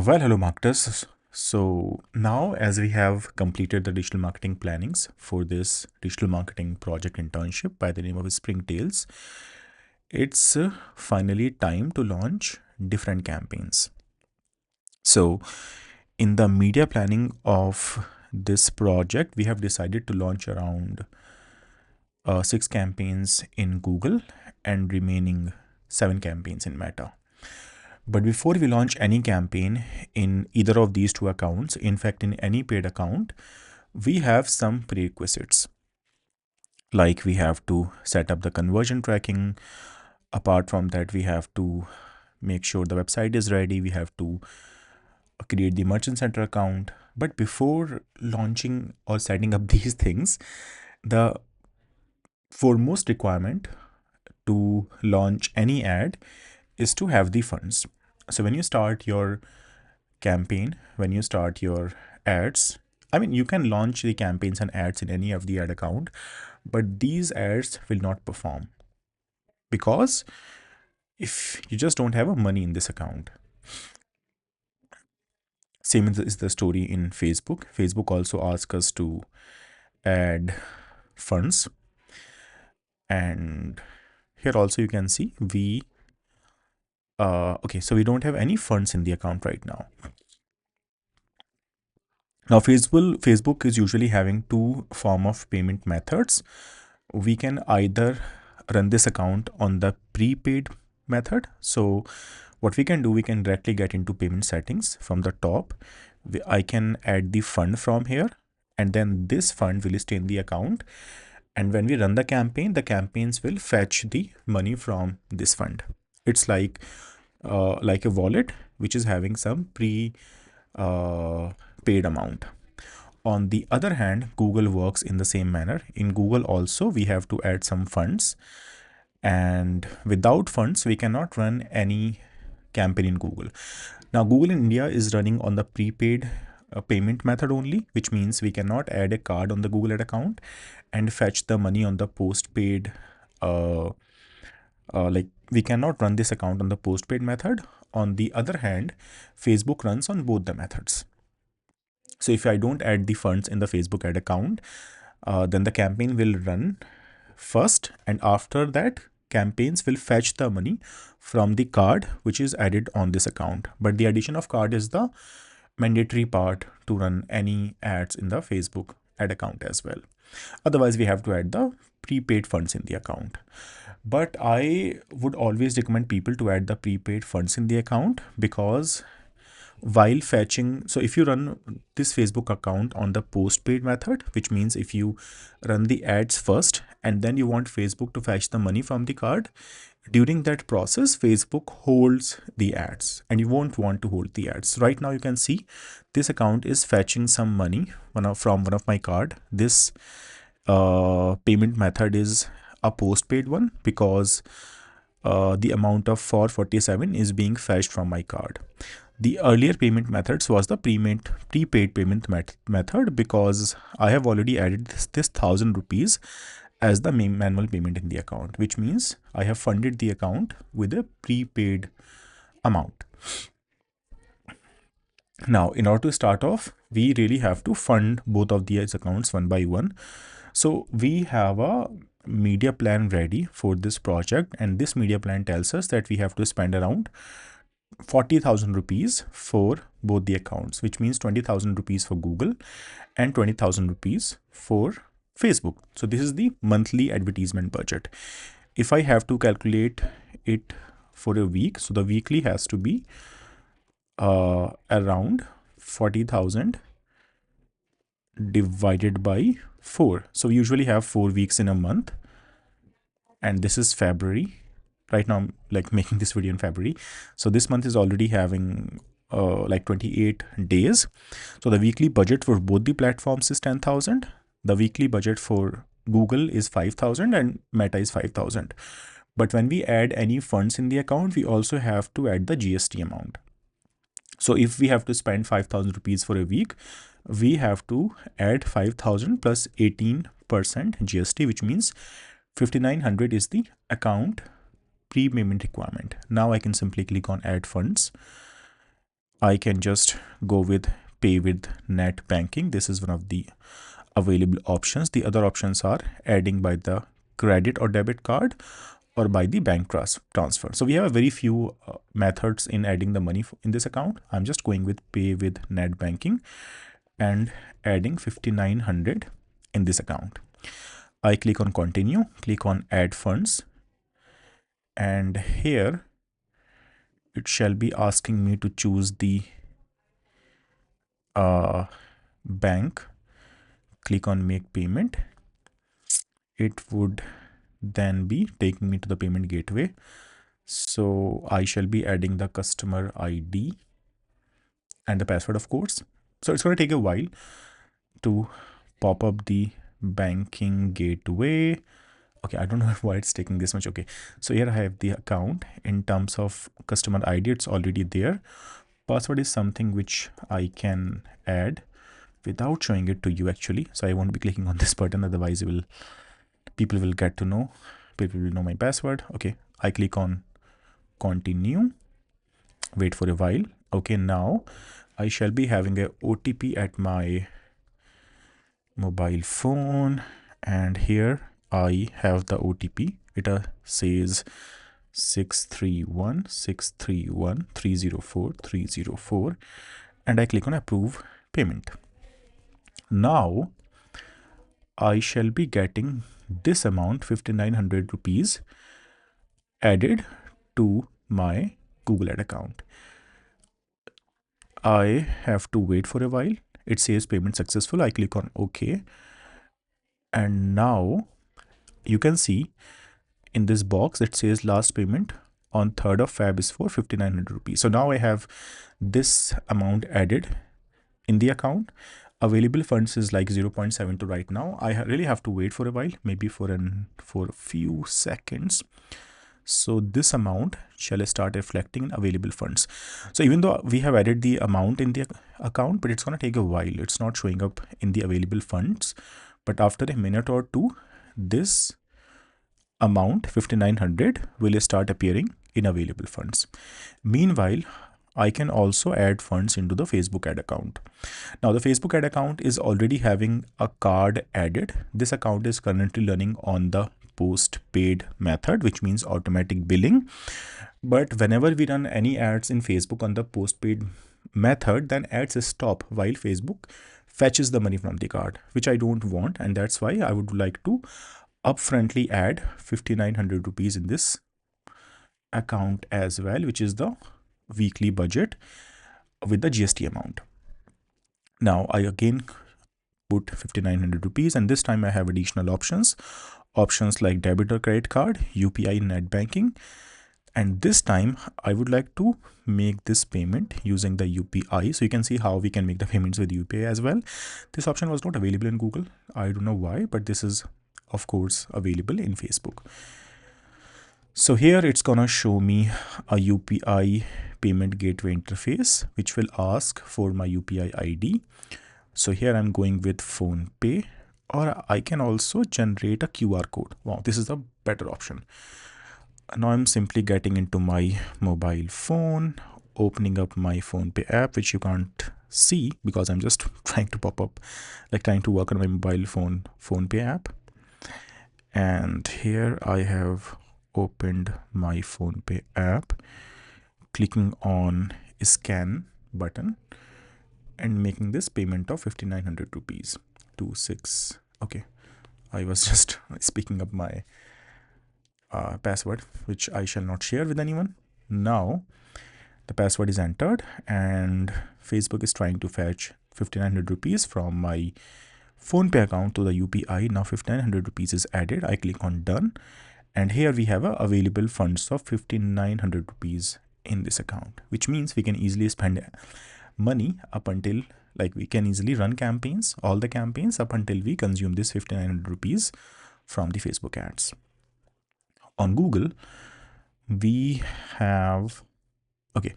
Hello marketers. So now as we have completed the digital marketing plannings for this digital marketing project internship by the name of Springtails, it's finally time to launch different campaigns. So in the media planning of this project, we have decided to launch around 6 campaigns in Google and remaining 7 campaigns in Meta. But before we launch any campaign in either of these two accounts, in fact, in any paid account, we have some prerequisites. Like we have to set up the conversion tracking. Apart from that, we have to make sure the website is ready. We have to create the merchant center account. But before launching or setting up these things, the foremost requirement to launch any ad is to have the funds. So when you start your campaign, when you start your ads, you can launch the campaigns and ads in any of the ad account, but these ads will not perform because if you just don't have money in this account. Same is the story in Facebook. Facebook also asks us to add funds, and here also you can see so we don't have any funds in the account right now. Now Facebook is usually having two form of payment methods. We can either run this account on the prepaid method. So what we can do, we can directly get into payment settings from the top. I can add the fund from here, and then this fund will stay in the account. And when we run the campaign, the campaigns will fetch the money from this fund. It's like a wallet which is having some paid amount. On the other hand, Google works in the same manner. In Google also, we have to add some funds, and without funds, we cannot run any campaign in Google. Now, Google in India is running on the prepaid payment method only, which means we cannot add a card on the Google ad account and fetch the money on the postpaid. We cannot run this account on the postpaid method. On the other hand, Facebook runs on both the methods. So if I don't add the funds in the Facebook ad account, then the campaign will run first, and after that campaigns will fetch the money from the card which is added on this account. But the addition of card is the mandatory part to run any ads in the Facebook ad account as well. Otherwise, we have to add the prepaid funds in the account. But I would always recommend people to add the prepaid funds in the account, because while fetching, so if you run this Facebook account on the postpaid method, which means if you run the ads first and then you want Facebook to fetch the money from the card, during that process Facebook holds the ads and you won't want to hold the ads. Right now you can see this account is fetching some money from one of my card. This payment method is a postpaid one because the amount of 447 is being fetched from my card. The earlier payment methods was the prepaid payment method, because I have already added this 1,000 rupees as the manual payment in the account, which means I have funded the account with a prepaid amount. Now, in order to start off, we really have to fund both of these accounts one by one. So we have a media plan ready for this project, and this media plan tells us that we have to spend around 40,000 rupees for both the accounts, which means 20,000 rupees for Google and 20,000 rupees for Facebook. So this is the monthly advertisement budget. If I have to calculate it for a week, so the weekly has to be around 40,000 divided by 4. So we usually have 4 weeks in a month, and this is February. Right now I'm making this video in February, so this month is already having 28 days. So the weekly budget for both the platforms is 10,000. The weekly budget for Google is 5,000 and Meta is 5,000. But when we add any funds in the account, we also have to add the GST amount. So if we have to spend 5,000 rupees for a week, we have to add 5,000 plus 18% GST, which means 5,900 is the account prepayment requirement. Now I can simply click on add funds, I can just go with pay with net banking. This is one of the available options. The other options are adding by the credit or debit card or by the bank transfer. So we have a very few methods in adding the money in this account. I'm just going with pay with net banking and adding 5,900 in this account. I click on continue, click on add funds, and here it shall be asking me to choose the bank. Click on make payment. It would then be taking me to the payment gateway. So I shall be adding the customer ID and the password, of course. So it's going to take a while to pop up the banking gateway. Okay, I don't know why it's taking this much. Okay, so here I have the account. In terms of customer ID, it's already there. Password is something which I can add without showing it to you actually. So I won't be clicking on this button, otherwise people will get to know. People will know my password. Okay, I click on continue. Wait for a while. Okay, now I shall be having a OTP at my mobile phone, and here I have the OTP. It says 631631304 and I click on approve payment. Now I shall be getting this amount 5,900 rupees added to my Google Ad account. I have to wait for a while. It says payment successful. I click on OK. And now you can see in this box it says last payment on 3rd of Feb is for 5,900 rupees. So now I have this amount added in the account. Available funds is like 0.72 right now. I really have to wait for a while, maybe for a few seconds. So this amount shall start reflecting in available funds. So even though we have added the amount in the account, but it's going to take a while. It's not showing up in the available funds. But after a minute or two, this amount 5,900 will start appearing in available funds. Meanwhile, I can also add funds into the Facebook ad account. Now the Facebook ad account is already having a card added. This account is currently running on the postpaid method, which means automatic billing. But whenever we run any ads in Facebook on the postpaid method, then ads stop while Facebook fetches the money from the card, which I don't want. And that's why I would like to upfrontly add 5,900 rupees in this account as well, which is the weekly budget with the GST amount. Now I again put 5,900 rupees, and this time I have additional options like debit or credit card, UPI, net banking. And this time I would like to make this payment using the UPI. So you can see how we can make the payments with UPI as well. This option was not available in Google. I don't know why, but this is of course available in Facebook. So here it's gonna show me a UPI payment gateway interface, which will ask for my UPI ID. So here I'm going with phone pay, or I can also generate a QR code. Wow, this is a better option. Now I'm simply getting into my mobile phone, opening up my phone pay app, which you can't see because I'm just trying to trying to work on my mobile phone pay app. And here I have opened my phone pay app, clicking on scan button and making this payment of 5,900 rupees. 26. Okay, I was just speaking up my password, which I shall not share with anyone. Now the password is entered and Facebook is trying to fetch 5,900 rupees from my phone pay account to the UPI. Now 5,900 rupees is added. I click on done, and here we have available funds of 5,900 rupees in this account, which means we can easily spend money up until, like, we can easily run campaigns, all the campaigns up until we consume this 5,900 rupees from the Facebook ads. On Google, we have, okay,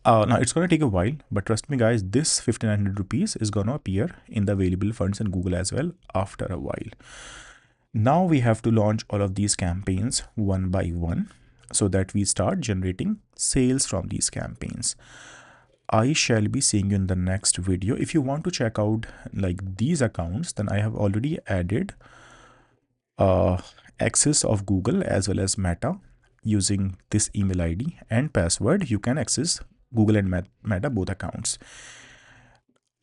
now it's going to take a while, but trust me guys, this 5,900 rupees is going to appear in the available funds in Google as well after a while. Now we have to launch all of these campaigns one by one so that we start generating sales from these campaigns. I shall be seeing you in the next video. If you want to check out like these accounts, then I have already added access of Google as well as Meta. Using this email ID and password, you can access Google and Meta both accounts.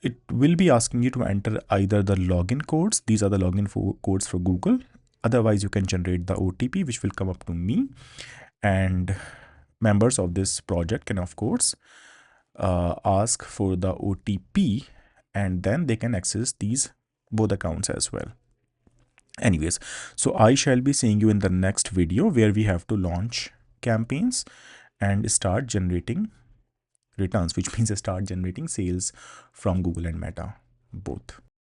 It will be asking you to enter either the login codes. These are the login codes for Google. Otherwise, you can generate the OTP, which will come up to me. And members of this project can, of course, ask for the OTP, and then they can access these both accounts as well. Anyways, so I shall be seeing you in the next video where we have to launch campaigns and start generating returns, which means start generating sales from Google and Meta both.